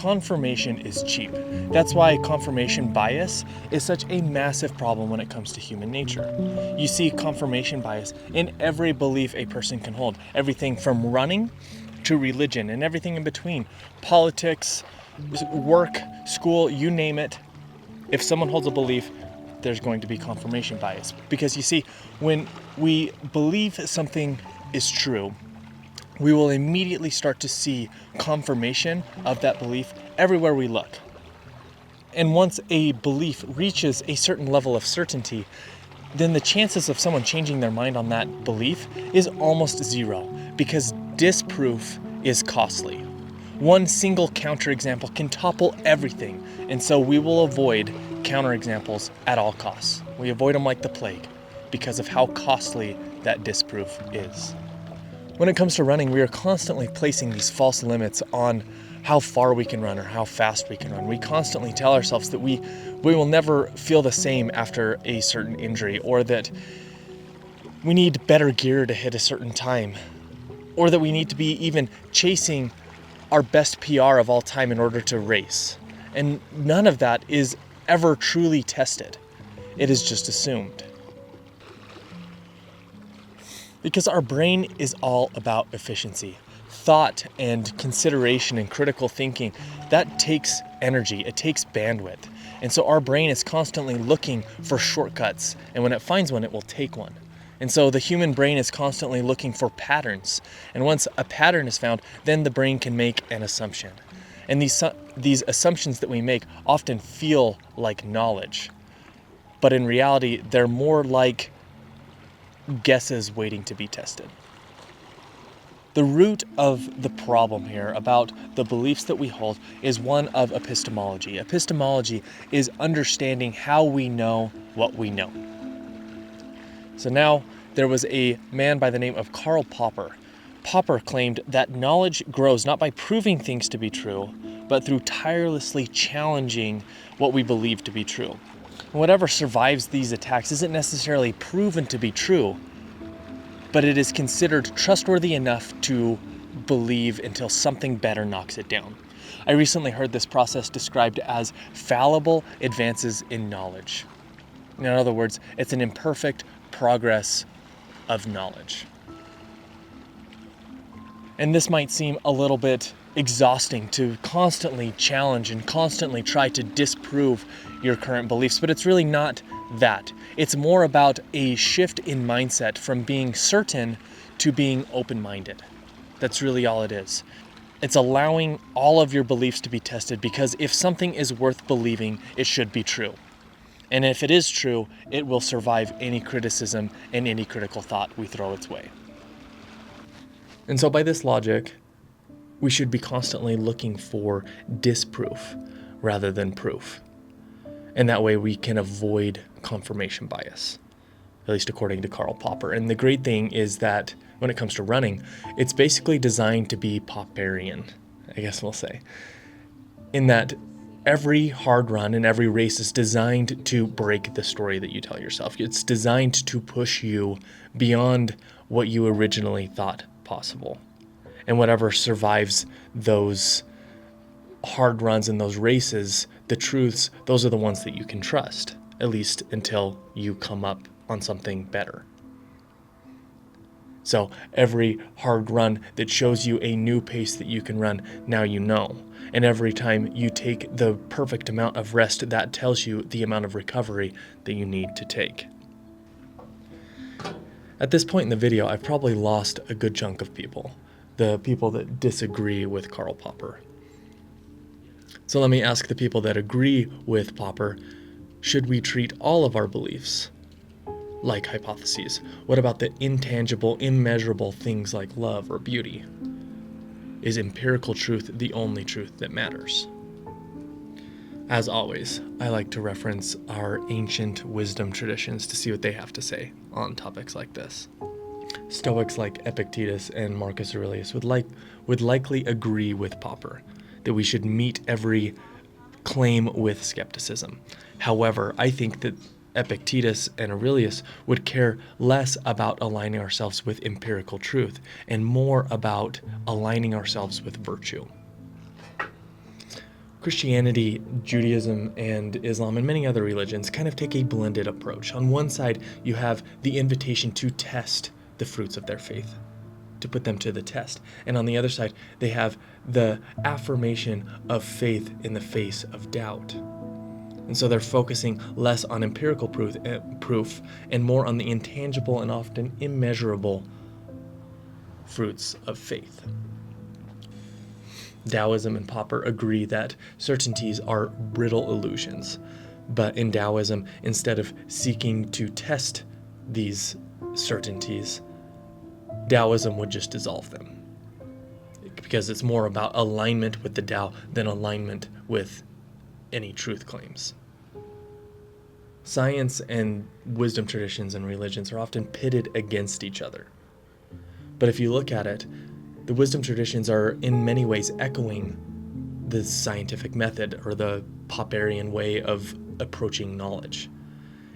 confirmation is cheap. That's why confirmation bias is such a massive problem when it comes to human nature. You see confirmation bias in every belief a person can hold. Everything from running to religion and everything in between. Politics, work, school, you name it. If someone holds a belief, there's going to be confirmation bias. Because you see, when we believe something is true, we will immediately start to see confirmation of that belief everywhere we look. And once a belief reaches a certain level of certainty, then the chances of someone changing their mind on that belief is almost zero, because disproof is costly. One single counterexample can topple everything, and so we will avoid counterexamples at all costs. We avoid them like the plague because of how costly that disproof is. When it comes to running, we are constantly placing these false limits on how far we can run or how fast we can run. We constantly tell ourselves that we will never feel the same after a certain injury, or that we need better gear to hit a certain time, or that we need to be even chasing our best PR of all time in order to race. And none of that is ever truly tested. It is just assumed. Because our brain is all about efficiency. Thought and consideration and critical thinking, that takes energy, it takes bandwidth. And so our brain is constantly looking for shortcuts, and when it finds one, it will take one. And so the human brain is constantly looking for patterns. And once a pattern is found, then the brain can make an assumption. And these assumptions that we make often feel like knowledge. But in reality, they're more like guesses waiting to be tested. The root of the problem here about the beliefs that we hold is one of epistemology. Epistemology is understanding how we know what we know. So now there was a man by the name of Karl Popper. Popper claimed that knowledge grows not by proving things to be true, but through tirelessly challenging what we believe to be true. Whatever survives these attacks isn't necessarily proven to be true, but it is considered trustworthy enough to believe until something better knocks it down. I recently heard this process described as fallible advances in knowledge. In other words, it's an imperfect progress of knowledge. And this might seem a little bit exhausting to constantly challenge and constantly try to disprove your current beliefs, but it's really not that. It's more about a shift in mindset from being certain to being open-minded. That's really all it is. It's allowing all of your beliefs to be tested, because if something is worth believing, it should be true. And if it is true, it will survive any criticism and any critical thought we throw its way. And so by this logic, we should be constantly looking for disproof rather than proof. And that way we can avoid confirmation bias, at least according to Karl Popper. And the great thing is that when it comes to running, it's basically designed to be Popperian, I guess we'll say, in that every hard run and every race is designed to break the story that you tell yourself. It's designed to push you beyond what you originally thought possible. And whatever survives those hard runs and those races, the truths, those are the ones that you can trust, at least until you come up on something better. So every hard run that shows you a new pace that you can run, now you know. And every time you take the perfect amount of rest, that tells you the amount of recovery that you need to take. At this point in the video, I've probably lost a good chunk of people, the people that disagree with Karl Popper. So let me ask the people that agree with Popper, should we treat all of our beliefs like hypotheses? What about the intangible, immeasurable things like love or beauty? Is empirical truth the only truth that matters? As always, I like to reference our ancient wisdom traditions to see what they have to say on topics like this. Stoics like Epictetus and Marcus Aurelius would likely agree with Popper that we should meet every claim with skepticism. However, I think that Epictetus and Aurelius would care less about aligning ourselves with empirical truth and more about aligning ourselves with virtue. Christianity, Judaism, and Islam, and many other religions kind of take a blended approach. On one side, you have the invitation to test the fruits of their faith, to put them to the test. And on the other side, they have the affirmation of faith in the face of doubt. And so they're focusing less on empirical proof and more on the intangible and often immeasurable fruits of faith. Taoism and Popper agree that certainties are brittle illusions, but in Taoism, instead of seeking to test these certainties, Taoism would just dissolve them, because it's more about alignment with the Tao than alignment with any truth claims. Science and wisdom traditions and religions are often pitted against each other. But if you look at it, the wisdom traditions are in many ways echoing the scientific method or the Popperian way of approaching knowledge,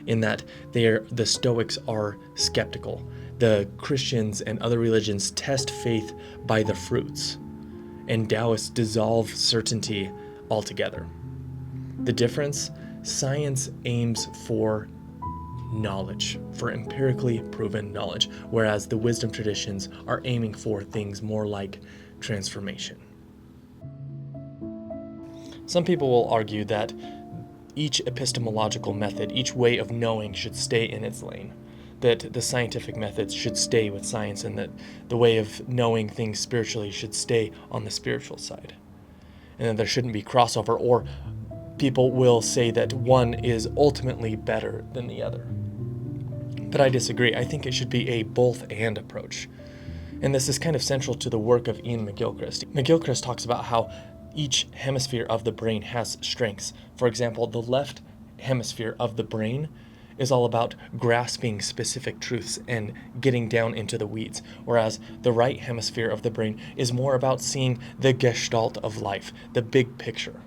in that the Stoics are skeptical. The Christians and other religions test faith by the fruits, and Taoists dissolve certainty altogether. The difference? Science aims for knowledge, for empirically proven knowledge, whereas the wisdom traditions are aiming for things more like transformation. Some people will argue that each epistemological method, each way of knowing, should stay in its lane, that the scientific methods should stay with science, and that the way of knowing things spiritually should stay on the spiritual side, and that there shouldn't be crossover, or people will say that one is ultimately better than the other. But I disagree. I think it should be a both-and approach. And this is kind of central to the work of Ian McGilchrist. McGilchrist talks about how each hemisphere of the brain has strengths. For example, the left hemisphere of the brain is all about grasping specific truths and getting down into the weeds, whereas the right hemisphere of the brain is more about seeing the gestalt of life, the big picture.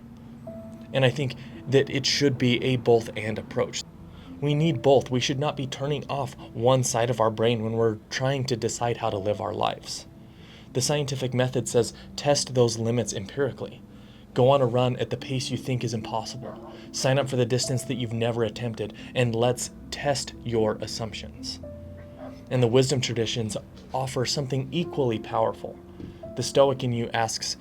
And I think that it should be a both-and approach. We need both. We should not be turning off one side of our brain when we're trying to decide how to live our lives. The scientific method says test those limits empirically. Go on a run at the pace you think is impossible. Sign up for the distance that you've never attempted, and let's test your assumptions. And the wisdom traditions offer something equally powerful. The Stoic in you asks,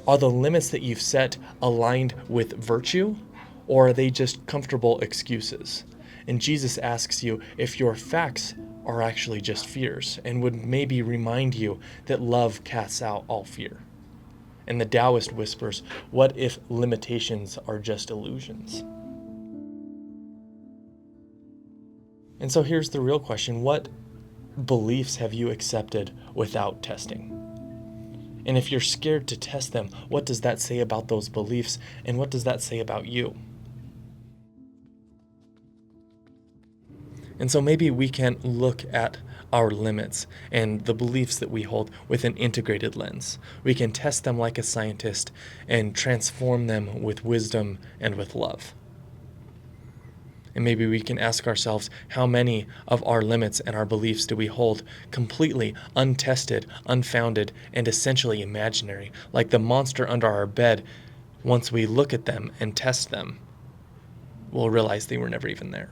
are the limits that you've set aligned with virtue, or are they just comfortable excuses? And Jesus asks you if your facts are actually just fears, and would maybe remind you that love casts out all fear. And the Taoist whispers, what if limitations are just illusions? And so here's the real question. What beliefs have you accepted without testing? And if you're scared to test them, what does that say about those beliefs, and what does that say about you? And so maybe we can look at our limits and the beliefs that we hold with an integrated lens. We can test them like a scientist and transform them with wisdom and with love. And maybe we can ask ourselves, how many of our limits and our beliefs do we hold completely untested, unfounded, and essentially imaginary, like the monster under our bed? Once we look at them and test them, we'll realize they were never even there.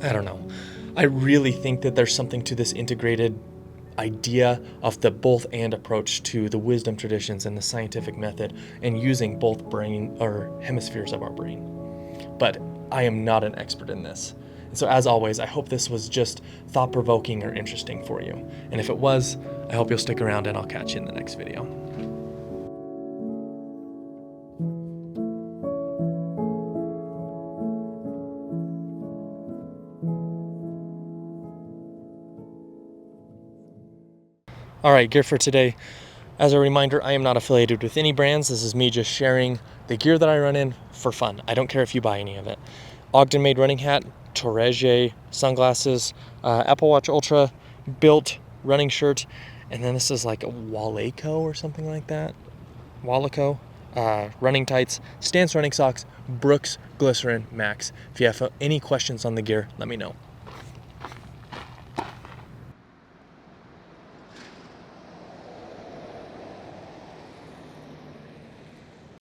I don't know. I really think that there's something to this integrated idea of the both and approach to the wisdom traditions and the scientific method, and using both brain or hemispheres of our brain. But I am not an expert in this. And so as always, I hope this was just thought-provoking or interesting for you. And if it was, I hope you'll stick around, and I'll catch you in the next video. All right, gear for today. As a reminder, I am not affiliated with any brands. This is me just sharing the gear that I run in for fun. I don't care if you buy any of it. Ogden-made running hat, Torrege sunglasses, Apple Watch Ultra, built running shirt, and then this is like a Waleco or something like that. Waleco, running tights, Stance running socks, Brooks Glycerin Max. If you have any questions on the gear, let me know.